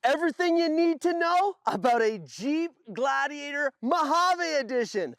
Everything you need to know about a Jeep Gladiator Mojave Edition.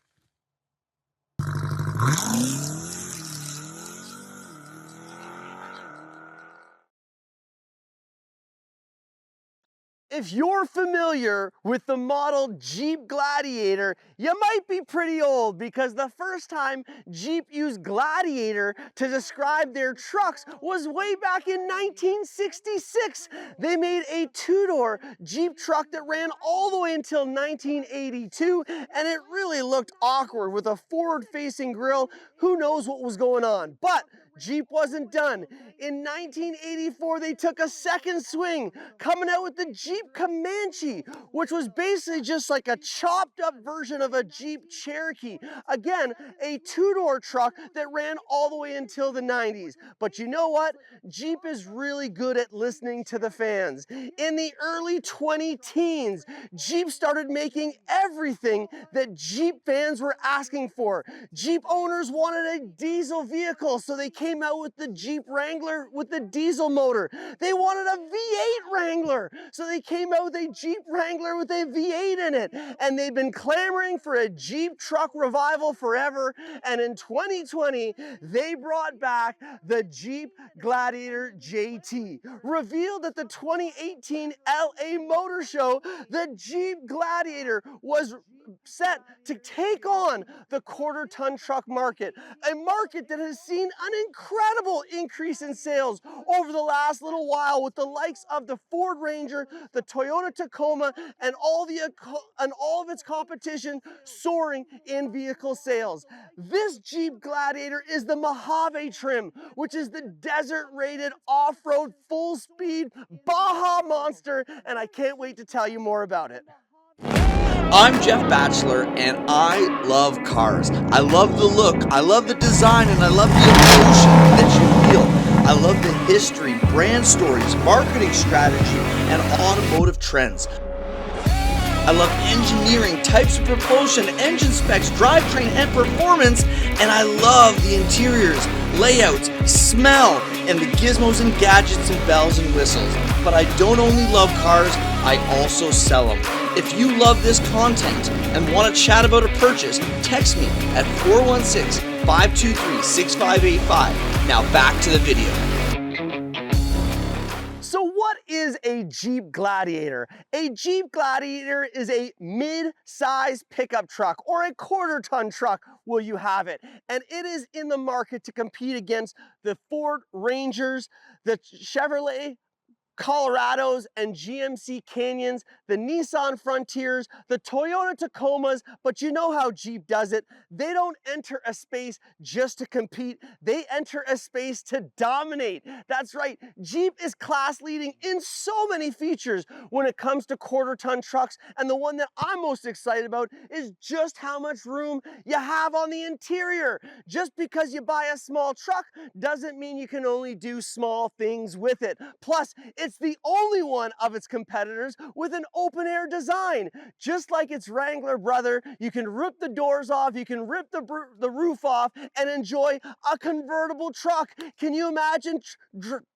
If you're familiar with the model Jeep Gladiator, you might be pretty old because the first time Jeep used Gladiator to describe their trucks was way back in 1966. They made a two-door Jeep truck that ran all the way until 1982, and it really looked awkward with a forward-facing grille. Who knows what was going on? But Jeep wasn't done. In 1984, they took a second swing, coming out with the Jeep Comanche, which was basically just like a chopped up version of a Jeep Cherokee. Again, a two-door truck that ran all the way until the 90s. But you know what? Jeep is really good at listening to the fans. In the early 20-teens, Jeep started making everything that Jeep fans were asking for. Jeep owners wanted a diesel vehicle, so they came out with the Jeep Wrangler with the diesel motor. They wanted a V8 Wrangler, so they came out with a Jeep Wrangler with a V8 in it. And they've been clamoring for a Jeep truck revival forever. And in 2020, they brought back the Jeep Gladiator JT. Revealed at the 2018 LA Motor Show, the Jeep Gladiator was set to take on the quarter-ton truck market, a market that has seen an incredible increase in sales over the last little while with the likes of the Ford Ranger, the Toyota Tacoma, and all of its competition soaring in vehicle sales. This Jeep Gladiator is the Mojave trim, which is the desert-rated off-road full-speed Baja monster, and I can't wait to tell you more about it. I'm Jeff Batchelor, and I love cars. I love the look, I love the design, and I love the emotion that you feel. I love the history, brand stories, marketing strategy, and automotive trends. I love engineering, types of propulsion, engine specs, drivetrain, and performance, and I love the interiors, layouts, smell, and the gizmos and gadgets and bells and whistles. But I don't only love cars, I also sell them. If you love this content and want to chat about a purchase, text me at 416-523-6585. Now back to the video. So what is a Jeep Gladiator? A Jeep Gladiator is a mid-size pickup truck, or a quarter-ton truck, will you have it. And it is in the market to compete against the Ford Rangers, the Chevrolet Colorados and GMC Canyons, the Nissan Frontiers, the Toyota Tacomas, but you know how Jeep does it. They don't enter a space just to compete. They enter a space to dominate. That's right, Jeep is class leading in so many features when it comes to quarter-ton trucks, and the one that I'm most excited about is just how much room you have on the interior. Just because you buy a small truck doesn't mean you can only do small things with it. Plus, it's the only one of its competitors with an open-air design. Just like its Wrangler brother, you can rip the doors off, you can rip the roof off, and enjoy a convertible truck. Can you imagine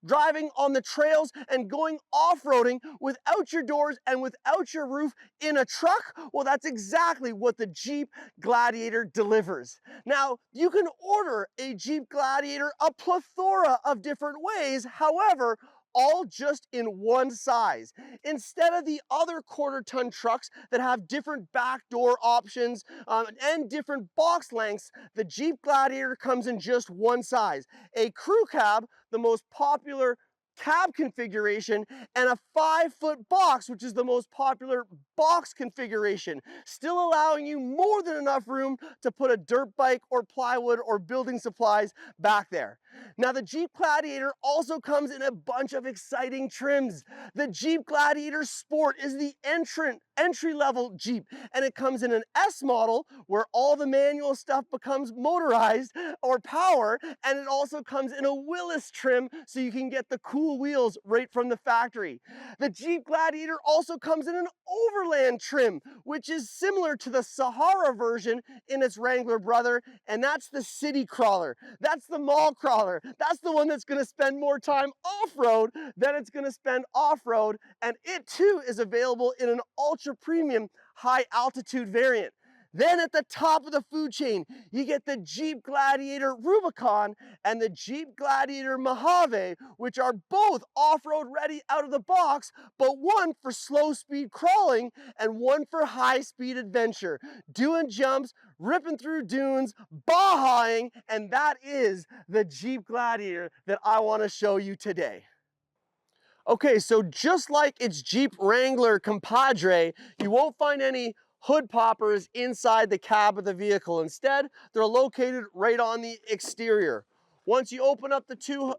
driving on the trails and going off-roading without your doors and without your roof in a truck? Well, that's exactly what the Jeep Gladiator delivers. Now, you can order a Jeep Gladiator a plethora of different ways. However, all just in one size. Instead of the other quarter-ton trucks that have different back door options and different box lengths, the Jeep Gladiator comes in just one size. A crew cab, the most popular cab configuration, and a 5-foot box, which is the most popular box configuration, still allowing you more than enough room to put a dirt bike or plywood or building supplies back there. Now, the Jeep Gladiator also comes in a bunch of exciting trims. The Jeep Gladiator Sport is the entry-level Jeep, and it comes in an S model where all the manual stuff becomes motorized or power, and it also comes in a Willis trim so you can get the cool cool wheels right from the factory. The Jeep Gladiator also comes in an overland trim, which is similar to the Sahara version in its Wrangler brother, and that's the city crawler. That's the mall crawler. That's the one that's going to spend more time off-road than it's going to spend off-road, and it too is available in an ultra premium high altitude variant. Then at the top of the food chain, you get the Jeep Gladiator Rubicon and the Jeep Gladiator Mojave, which are both off-road ready out of the box, but one for slow speed crawling and one for high speed adventure, doing jumps, ripping through dunes, bahaing, and that is the Jeep Gladiator that I want to show you today. Okay, so just like its Jeep Wrangler compadre, you won't find any hood poppers inside the cab of the vehicle. Instead, they're located right on the exterior. Once you open up the two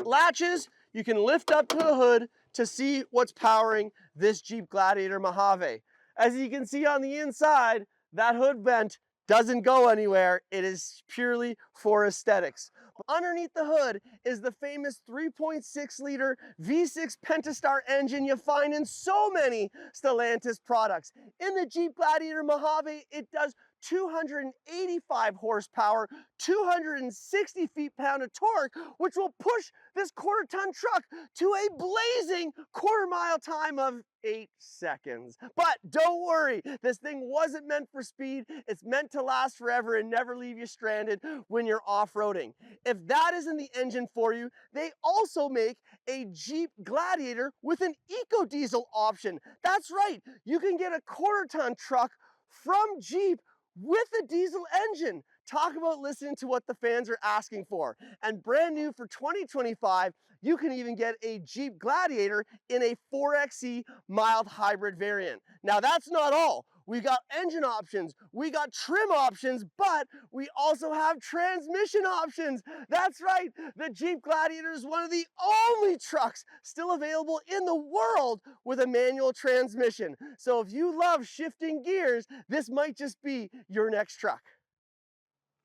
latches, you can lift up to the hood to see what's powering this Jeep Gladiator Mojave. As you can see on the inside, that hood vent doesn't go anywhere. It is purely for aesthetics. Underneath the hood is the famous 3.6 liter V6 Pentastar engine you find in so many Stellantis products. In the Jeep Gladiator Mojave, it does 285 horsepower, 260 feet-pound of torque, which will push this quarter-ton truck to a blazing quarter-mile time of 8 seconds. But don't worry, this thing wasn't meant for speed. It's meant to last forever and never leave you stranded when you're off-roading. If that isn't the engine for you, they also make a Jeep Gladiator with an eco-diesel option. That's right, you can get a quarter-ton truck from Jeep with a diesel engine. Talk about listening to what the fans are asking for. And brand new for 2025, you can even get a Jeep Gladiator in a 4xe mild hybrid variant. Now that's not all. We got engine options, we got trim options, but we also have transmission options. That's right, the Jeep Gladiator is one of the only trucks still available in the world with a manual transmission. So if you love shifting gears, this might just be your next truck.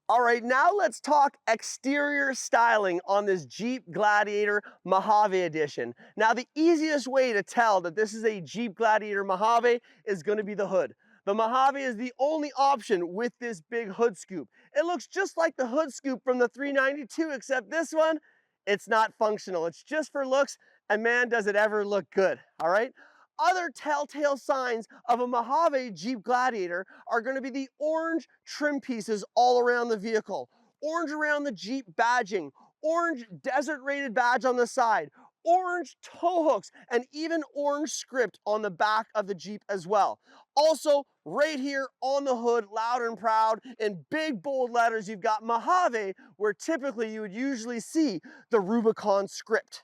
All right, now let's talk exterior styling on this Jeep Gladiator Mojave Edition. Now, the easiest way to tell that this is a Jeep Gladiator Mojave is going to be the hood. The Mojave is the only option with this big hood scoop. It looks just like the hood scoop from the 392, except this one, it's not functional. It's just for looks, and man, does it ever look good, all right? Other telltale signs of a Mojave Jeep Gladiator are going to be the orange trim pieces all around the vehicle, orange around the Jeep badging, orange desert rated badge on the side, orange tow hooks, and even orange script on the back of the Jeep as well. Also, right here on the hood, loud and proud, in big bold letters, you've got Mojave, where typically you would usually see the Rubicon script.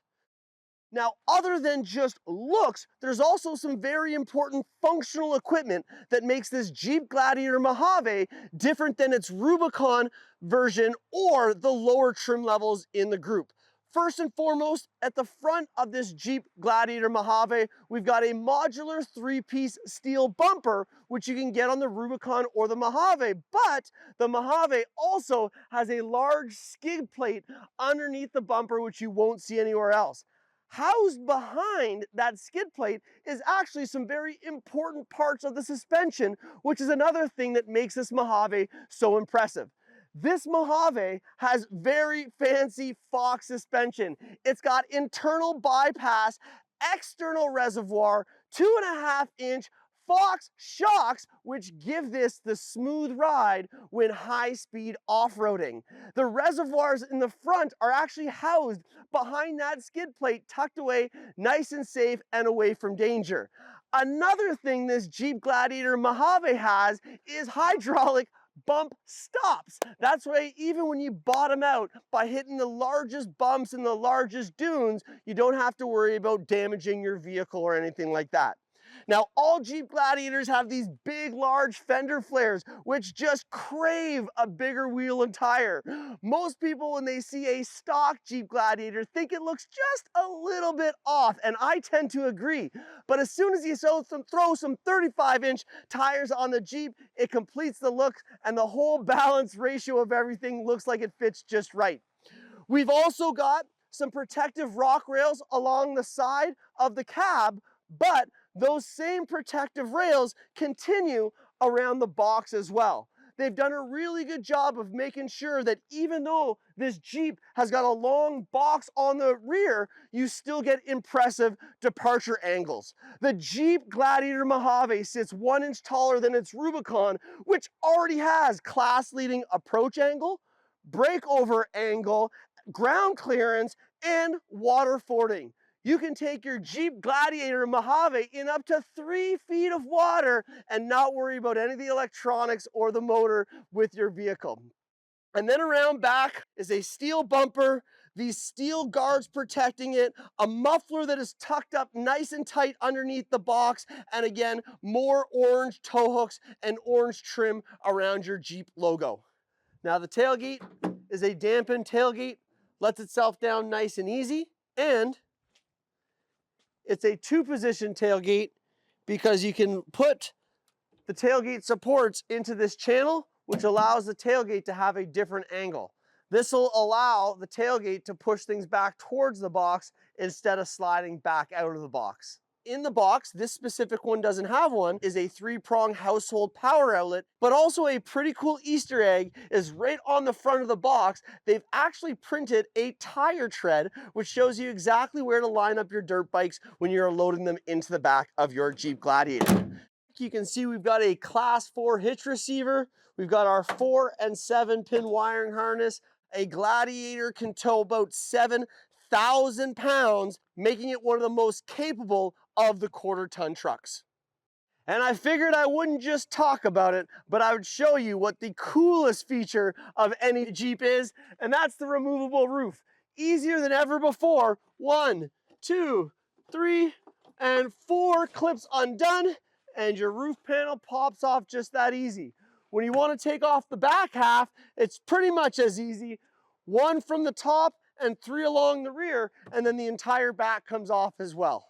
Now, other than just looks, there's also some very important functional equipment that makes this Jeep Gladiator Mojave different than its Rubicon version or the lower trim levels in the group. First and foremost, at the front of this Jeep Gladiator Mojave, we've got a modular 3-piece steel bumper, which you can get on the Rubicon or the Mojave, but the Mojave also has a large skid plate underneath the bumper, which you won't see anywhere else. Housed behind that skid plate is actually some very important parts of the suspension, which is another thing that makes this Mojave so impressive. This Mojave has very fancy Fox suspension. It's got internal bypass, external reservoir, 2.5-inch Fox shocks, which give this the smooth ride when high-speed off-roading. The reservoirs in the front are actually housed behind that skid plate, tucked away nice and safe and away from danger. Another thing this Jeep Gladiator Mojave has is hydraulic bump stops. That's why even when you bottom out by hitting the largest bumps and the largest dunes, you don't have to worry about damaging your vehicle or anything like that. Now, all Jeep Gladiators have these big, large fender flares, which just crave a bigger wheel and tire. Most people, when they see a stock Jeep Gladiator, think it looks just a little bit off, and I tend to agree. But as soon as you throw some 35-inch tires on the Jeep, it completes the look, and the whole balance ratio of everything looks like it fits just right. We've also got some protective rock rails along the side of the cab, but those same protective rails continue around the box as well. They've done a really good job of making sure that even though this Jeep has got a long box on the rear, you still get impressive departure angles. The Jeep Gladiator Mojave sits 1 inch taller than its Rubicon, which already has class-leading approach angle, breakover angle, ground clearance, and water fording. You can take your Jeep Gladiator Mojave in up to 3 feet of water and not worry about any of the electronics or the motor with your vehicle. And then around back is a steel bumper, these steel guards protecting it, a muffler that is tucked up nice and tight underneath the box, and again, more orange tow hooks and orange trim around your Jeep logo. Now the tailgate is a dampened tailgate, lets itself down nice and easy, and it's a 2-position tailgate because you can put the tailgate supports into this channel, which allows the tailgate to have a different angle. This will allow the tailgate to push things back towards the box instead of sliding back out of the box. In the box, this specific one doesn't have one, is a 3-prong household power outlet, but also a pretty cool Easter egg is right on the front of the box. They've actually printed a tire tread, which shows you exactly where to line up your dirt bikes when you're loading them into the back of your Jeep Gladiator. You can see we've got a class 4 hitch receiver. We've got our 4 and 7 pin wiring harness. A Gladiator can tow about 7,000 pounds, making it one of the most capable of the 1/4-ton trucks. And I figured I wouldn't just talk about it, but I would show you what the coolest feature of any Jeep is, and that's the removable roof. Easier than ever before. 1, 2, 3, and 4 clips undone, and your roof panel pops off just that easy. When you want to take off the back half, it's pretty much as easy. 1 from the top and 3 along the rear, and then the entire back comes off as well.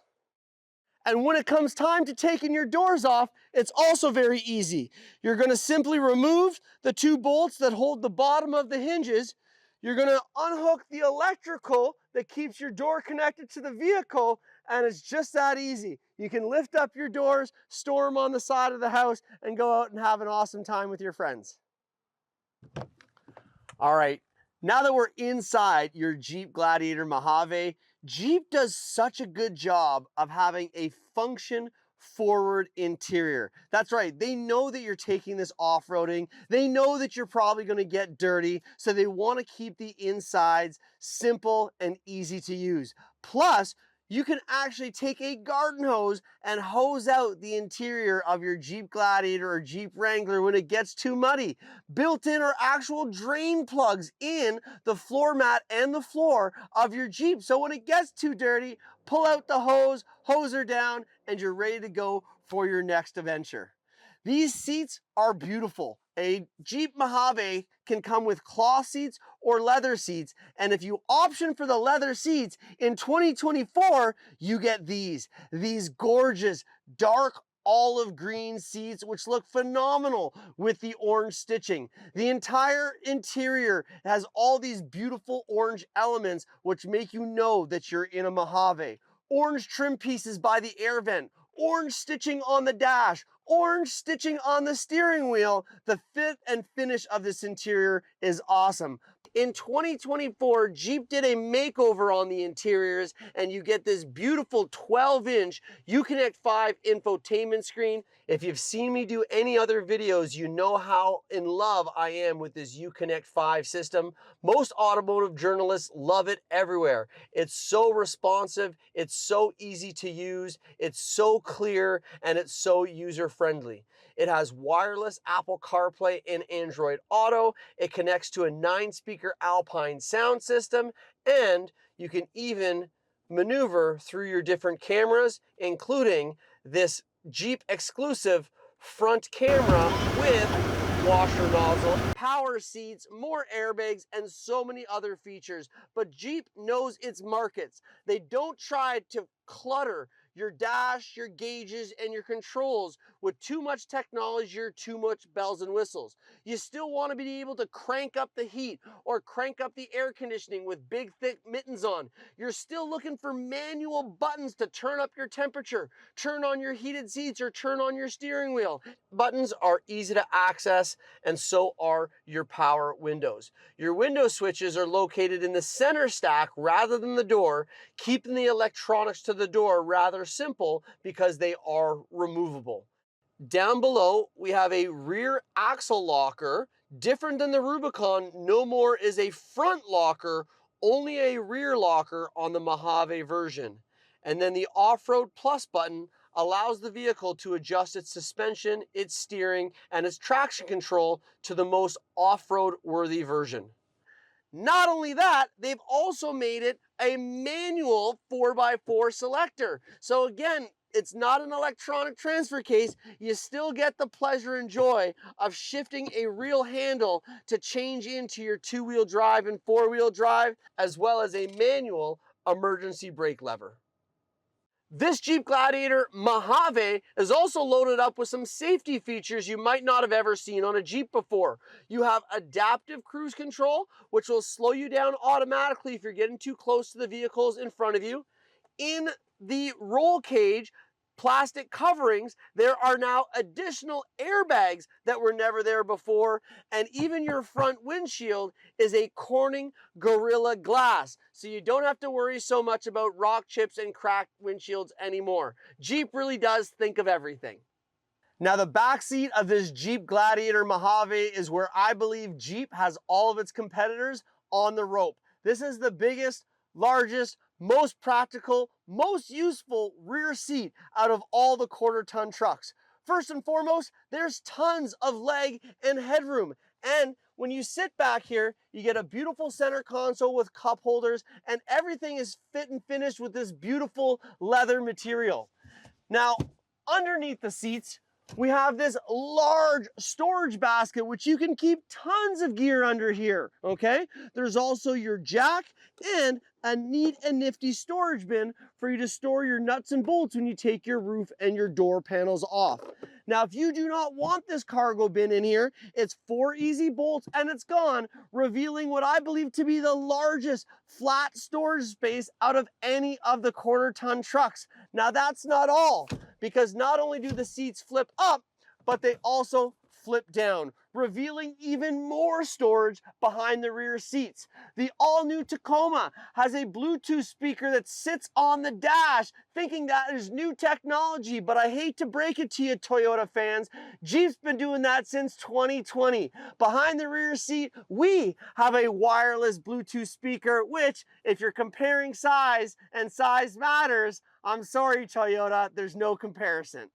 And when it comes time to taking your doors off, it's also very easy. You're going to simply remove the 2 bolts that hold the bottom of the hinges. You're going to unhook the electrical that keeps your door connected to the vehicle, and it's just that easy. You can lift up your doors, store them on the side of the house, and go out and have an awesome time with your friends. All right, now that we're inside your Jeep Gladiator Mojave, Jeep does such a good job of having a function-forward interior. That's right, they know that you're taking this off-roading. They know that you're probably going to get dirty, so they want to keep the insides simple and easy to use. Plus, you can actually take a garden hose and hose out the interior of your Jeep Gladiator or Jeep Wrangler when it gets too muddy. Built in are actual drain plugs in the floor mat and the floor of your Jeep. So when it gets too dirty, pull out the hose, hose her down, and you're ready to go for your next adventure. These seats are beautiful. A Jeep Mojave can come with cloth seats or leather seats. And if you option for the leather seats, in 2024, you get these gorgeous dark olive green seats, which look phenomenal with the orange stitching. The entire interior has all these beautiful orange elements, which make you know that you're in a Mojave. Orange trim pieces by the air vent, orange stitching on the dash, orange stitching on the steering wheel. The fit and finish of this interior is awesome. In 2024, Jeep did a makeover on the interiors, and you get this beautiful 12-inch Uconnect 5 infotainment screen. If you've seen me do any other videos, you know how in love I am with this Uconnect 5 system. Most automotive journalists love it everywhere. It's so responsive, it's so easy to use, it's so clear, and it's so user-friendly. It has wireless Apple CarPlay and Android Auto. It connects to a 9-speaker Alpine sound system, and you can even maneuver through your different cameras, including this Jeep exclusive front camera with washer nozzle, power seats, more airbags, and so many other features. But Jeep knows its markets. They don't try to clutter your dash, your gauges, and your controls with too much technology or too much bells and whistles. You still want to be able to crank up the heat or crank up the air conditioning with big thick mittens on. You're still looking for manual buttons to turn up your temperature, turn on your heated seats, or turn on your steering wheel. Buttons are easy to access, and so are your power windows. Your window switches are located in the center stack rather than the door, keeping the electronics to the door rather simple because they are removable. Down below, we have a rear axle locker. Different than the Rubicon, no more is a front locker, only a rear locker on the Mojave version. And then the Off-Road Plus button allows the vehicle to adjust its suspension, its steering, and its traction control to the most off-road worthy version. Not only that, they've also made it a manual 4x4 selector. So again, it's not an electronic transfer case. You still get the pleasure and joy of shifting a real handle to change into your two-wheel drive and four-wheel drive, as well as a manual emergency brake lever. This Jeep Gladiator Mojave is also loaded up with some safety features you might not have ever seen on a Jeep before. You have adaptive cruise control, which will slow you down automatically if you're getting too close to the vehicles in front of you. In the roll cage plastic coverings, there are now additional airbags that were never there before, and even your front windshield is a Corning Gorilla Glass, so you don't have to worry so much about rock chips and cracked windshields anymore. Jeep really does think of everything. Now, the back seat of this Jeep Gladiator Mojave is where I believe Jeep has all of its competitors on the rope. This is the biggest, largest, most practical, most useful rear seat out of all the quarter-ton trucks. First and foremost, there's tons of leg and headroom. And when you sit back here, you get a beautiful center console with cup holders, and everything is fit and finished with this beautiful leather material. Now, underneath the seats, we have this large storage basket, which you can keep tons of gear under here, okay? There's also your jack and a neat and nifty storage bin for you to store your nuts and bolts when you take your roof and your door panels off. Now, if you do not want this cargo bin in here, it's 4 easy bolts and it's gone, revealing what I believe to be the largest flat storage space out of any of the quarter-ton trucks. Now, that's not all, because not only do the seats flip up, but they also flip down, revealing even more storage behind the rear seats. The all-new Tacoma has a Bluetooth speaker that sits on the dash, thinking that is new technology, but I hate to break it to you, Toyota fans, Jeep's been doing that since 2020. Behind the rear seat, we have a wireless Bluetooth speaker, which, if you're comparing size, and size matters, I'm sorry, Toyota, there's no comparison.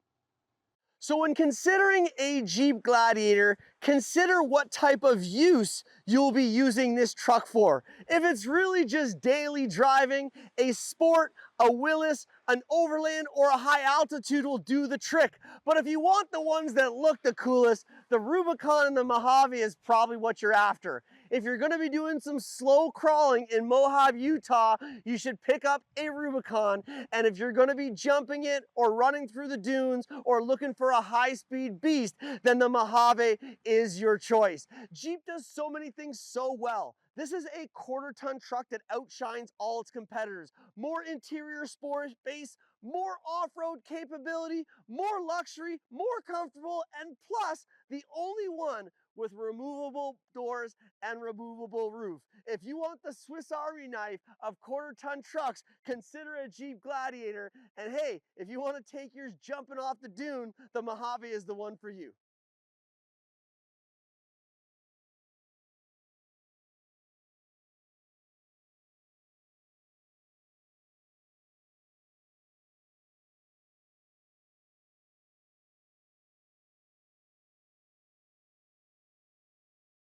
So when considering a Jeep Gladiator, consider what type of use you'll be using this truck for. If it's really just daily driving, a Sport, a Willys, an Overland, or a high altitude will do the trick. But if you want the ones that look the coolest, the Rubicon and the Mojave is probably what you're after. If you're going to be doing some slow crawling in Mojave, Utah, you should pick up a Rubicon. And if you're going to be jumping it or running through the dunes or looking for a high-speed beast, then the Mojave is your choice. Jeep does so many things so well. This is a quarter-ton truck that outshines all its competitors. More interior space, more off-road capability, more luxury, more comfortable, and plus the only one with removable doors and removable roof. If you want the Swiss Army knife of quarter-ton trucks, consider a Jeep Gladiator. And hey, if you want to take yours jumping off the dune, the Mojave is the one for you.